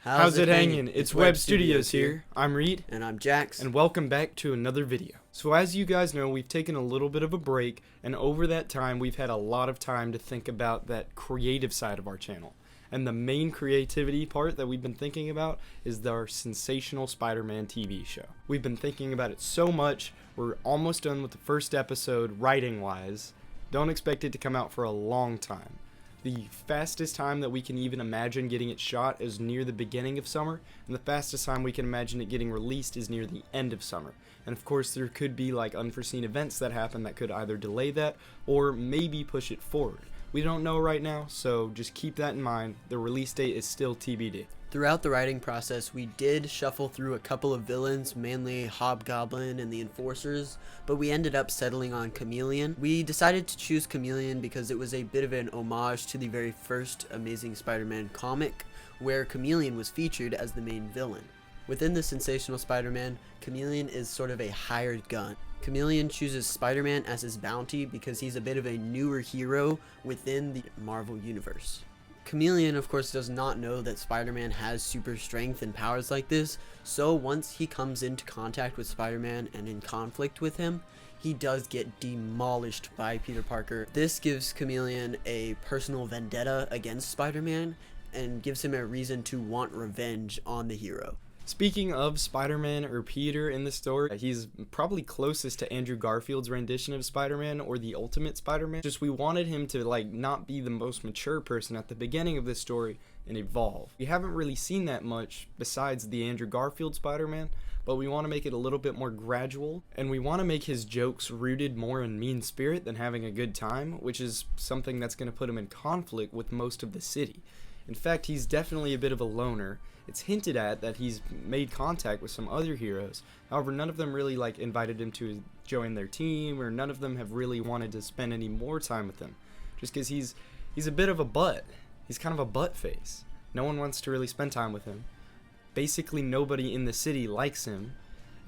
How's it hanging? It's Web Studios here. I'm Reed. And I'm Jax. And welcome back to another video. So as you guys know, we've taken a little bit of a break, and over that time we've had a lot of time to think about that creative side of our channel. And the main creativity part that we've been thinking about is our Sensational Spider-Man TV show. We've been thinking about it so much, we're almost done with the first episode writing-wise. Don't expect it to come out for a long time. The fastest time that we can even imagine getting it shot is near the beginning of summer, and the fastest time we can imagine it getting released is near the end of summer. And of course there could be like unforeseen events that happen that could either delay that or maybe push it forward. We don't know right now, so just keep that in mind. The release date is still TBD. Throughout the writing process, we did shuffle through a couple of villains, mainly Hobgoblin and the Enforcers, but we ended up settling on Chameleon. We decided to choose Chameleon because it was a bit of an homage to the very first Amazing Spider-Man comic, where Chameleon was featured as the main villain. Within the Sensational Spider-Man, Chameleon is sort of a hired gun. Chameleon chooses Spider-Man as his bounty because he's a bit of a newer hero within the Marvel Universe. Chameleon, of course, does not know that Spider-Man has super strength and powers like this, so once he comes into contact with Spider-Man and in conflict with him, he does get demolished by Peter Parker. This gives Chameleon a personal vendetta against Spider-Man and gives him a reason to want revenge on the hero. Speaking of Spider-Man or Peter in the story, he's probably closest to Andrew Garfield's rendition of Spider-Man or the Ultimate Spider-Man. Just we wanted him to not be the most mature person at the beginning of this story and evolve. We haven't really seen that much besides the Andrew Garfield Spider-Man, but we want to make it a little bit more gradual, and we want to make his jokes rooted more in mean spirit than having a good time, which is something that's going to put him in conflict with most of the city. In fact, he's definitely a bit of a loner. It's hinted at that he's made contact with some other heroes. However, none of them really invited him to join their team, or none of them have really wanted to spend any more time with him. Just because he's a bit of a butt. He's kind of a butt face. No one wants to really spend time with him. Basically, nobody in the city likes him.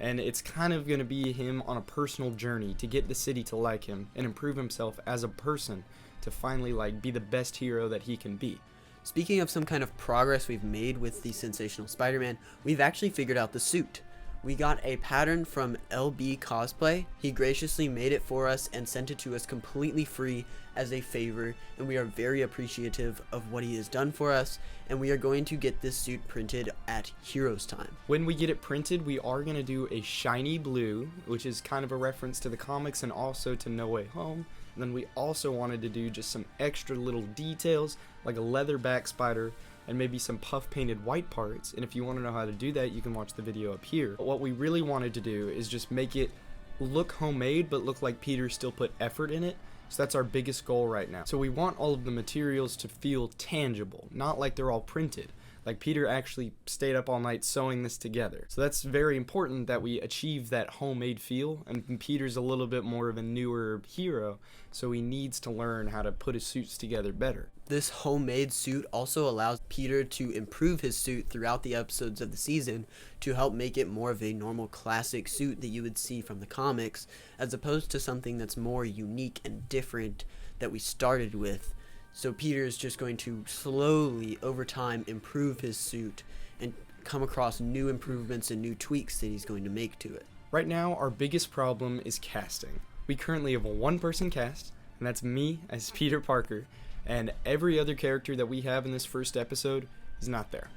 And it's kind of going to be him on a personal journey to get the city to like him and improve himself as a person to finally be the best hero that he can be. Speaking of some kind of progress we've made with the Sensational Spider-Man, we've actually figured out the suit. We got a pattern from LB Cosplay. He graciously made it for us and sent it to us completely free as a favor, and we are very appreciative of what he has done for us, and we are going to get this suit printed at Heroes Time. When we get it printed, we are going to do a shiny blue, which is kind of a reference to the comics and also to No Way Home. And then we also wanted to do just some extra little details, like a leather back spider and maybe some puff painted white parts. And if you want to know how to do that, you can watch the video up here. But what we really wanted to do is just make it look homemade but look like Peter still put effort in it. So that's our biggest goal right now. So we want all of the materials to feel tangible, not like they're all printed. Like Peter actually stayed up all night sewing this together. So that's very important that we achieve that homemade feel. And Peter's a little bit more of a newer hero, so he needs to learn how to put his suits together better. This homemade suit also allows Peter to improve his suit throughout the episodes of the season to help make it more of a normal classic suit that you would see from the comics, as opposed to something that's more unique and different that we started with. So Peter is just going to slowly, over time, improve his suit and come across new improvements and new tweaks that he's going to make to it. Right now, our biggest problem is casting. We currently have a one-person cast, and that's me as Peter Parker, and every other character that we have in this first episode is not there.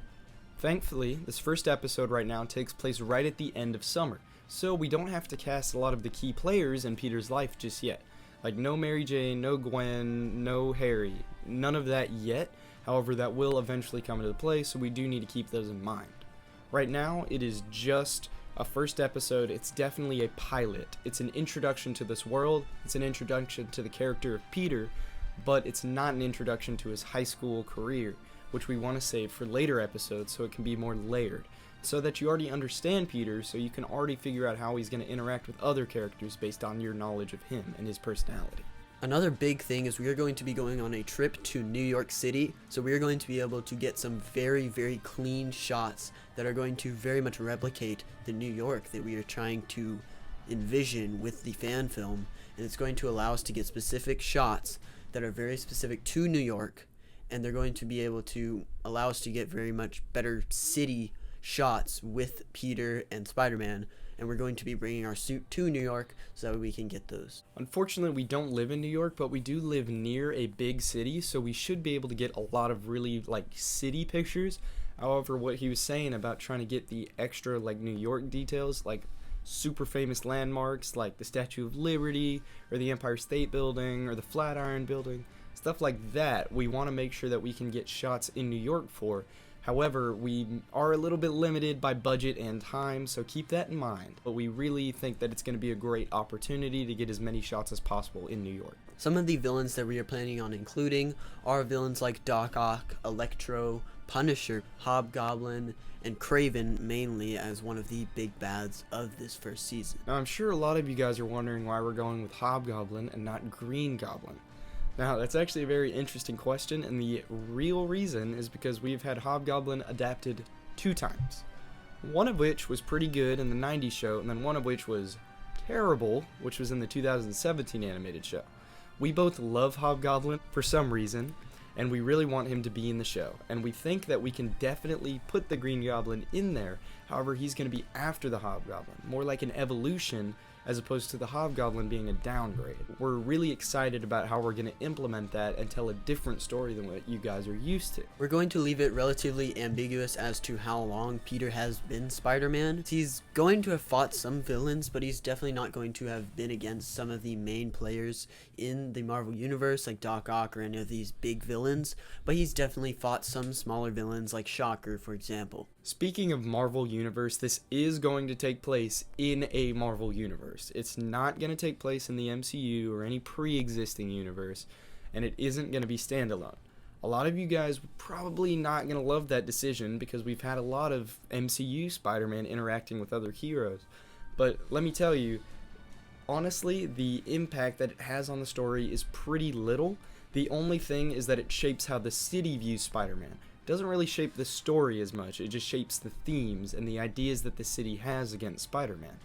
Thankfully, this first episode right now takes place right at the end of summer, so we don't have to cast a lot of the key players in Peter's life just yet. Like no Mary Jane, no Gwen, no Harry, none of that yet. However, that will eventually come into play, so we do need to keep those in mind. Right now, it is just a first episode. It's definitely a pilot. It's an introduction to this world. It's an introduction to the character of Peter, but it's not an introduction to his high school career, which we want to save for later episodes so it can be more layered, so that you already understand Peter, so you can already figure out how he's going to interact with other characters based on your knowledge of him and his personality. Another big thing is we are going to be going on a trip to New York City, so we are going to be able to get some very, very clean shots that are going to very much replicate the New York that we are trying to envision with the fan film, and it's going to allow us to get specific shots that are very specific to New York and they're going to be able to allow us to get very much better city shots with Peter and Spider-Man, and we're going to be bringing our suit to New York so that we can get those. Unfortunately, we don't live in New York, but we do live near a big city, so we should be able to get a lot of really city pictures. However, what he was saying about trying to get the extra New York details, like super famous landmarks like the Statue of Liberty or the Empire State Building or the Flatiron Building, stuff like that, we want to make sure that we can get shots in New York for. However, we are a little bit limited by budget and time, so keep that in mind. But we really think that it's going to be a great opportunity to get as many shots as possible in New York. Some of the villains that we are planning on including are villains like Doc Ock, Electro, Punisher, Hobgoblin, and Kraven mainly as one of the big bads of this first season. Now, I'm sure a lot of you guys are wondering why we're going with Hobgoblin and not Green Goblin. Now, that's actually a very interesting question, and the real reason is because we've had Hobgoblin adapted 2 times. One of which was pretty good in the 90s show, and then one of which was terrible, which was in the 2017 animated show. We both love Hobgoblin for some reason, and we really want him to be in the show, and we think that we can definitely put the Green Goblin in there. However, he's going to be after the Hobgoblin, more like an evolution as opposed to the Hobgoblin being a downgrade. We're really excited about how we're going to implement that and tell a different story than what you guys are used to. We're going to leave it relatively ambiguous as to how long Peter has been Spider-Man. He's going to have fought some villains, but he's definitely not going to have been against some of the main players in the Marvel Universe, like Doc Ock or any of these big villains, but he's definitely fought some smaller villains like Shocker, for example. Speaking of Marvel Universe, this is going to take place in a Marvel Universe. It's not going to take place in the MCU or any pre-existing universe, and it isn't going to be standalone. A lot of you guys are probably not going to love that decision because we've had a lot of MCU Spider-Man interacting with other heroes. But let me tell you, honestly, the impact that it has on the story is pretty little. The only thing is that it shapes how the city views Spider-Man. It doesn't really shape the story as much, it just shapes the themes and the ideas that the city has against Spider-Man.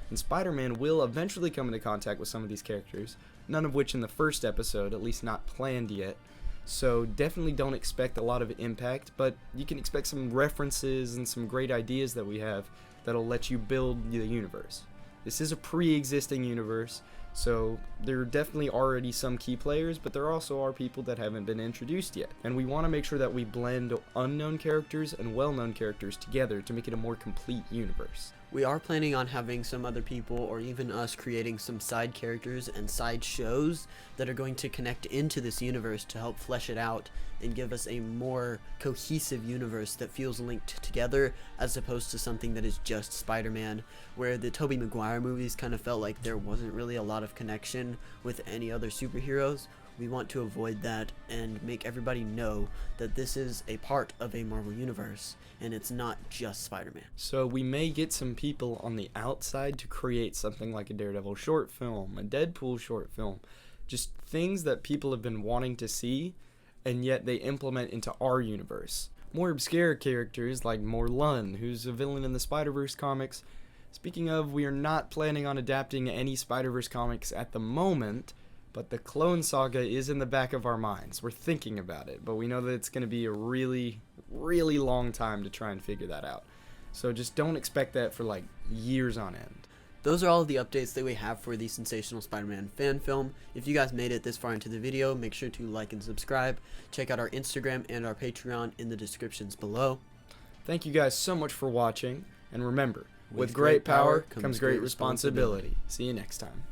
And Spider-Man will eventually come into contact with some of these characters, none of which in the first episode, at least not planned yet. So definitely don't expect a lot of impact, but you can expect some references and some great ideas that we have that'll let you build the universe. This is a pre-existing universe, so there are definitely already some key players, but there also are people that haven't been introduced yet. And we want to make sure that we blend unknown characters and well-known characters together to make it a more complete universe. We are planning on having some other people or even us creating some side characters and side shows that are going to connect into this universe to help flesh it out and give us a more cohesive universe that feels linked together as opposed to something that is just Spider-Man, where the Tobey Maguire movies kind of felt like there wasn't really a lot of connection with any other superheroes. We want to avoid that and make everybody know that this is a part of a Marvel universe and it's not just Spider-Man. So we may get some people on the outside to create something like a Daredevil short film, a Deadpool short film, just things that people have been wanting to see and yet they implement into our universe. More obscure characters like Morlun, who's a villain in the Spider-Verse comics. Speaking of, we are not planning on adapting any Spider-Verse comics at the moment, but the Clone Saga is in the back of our minds. We're thinking about it, but we know that it's going to be a really, really long time to try and figure that out. So just don't expect that for years on end. Those are all of the updates that we have for the Sensational Spider-Man fan film. If you guys made it this far into the video, make sure to like and subscribe. Check out our Instagram and our Patreon in the descriptions below. Thank you guys so much for watching, and remember, with great power comes great responsibility. See you next time.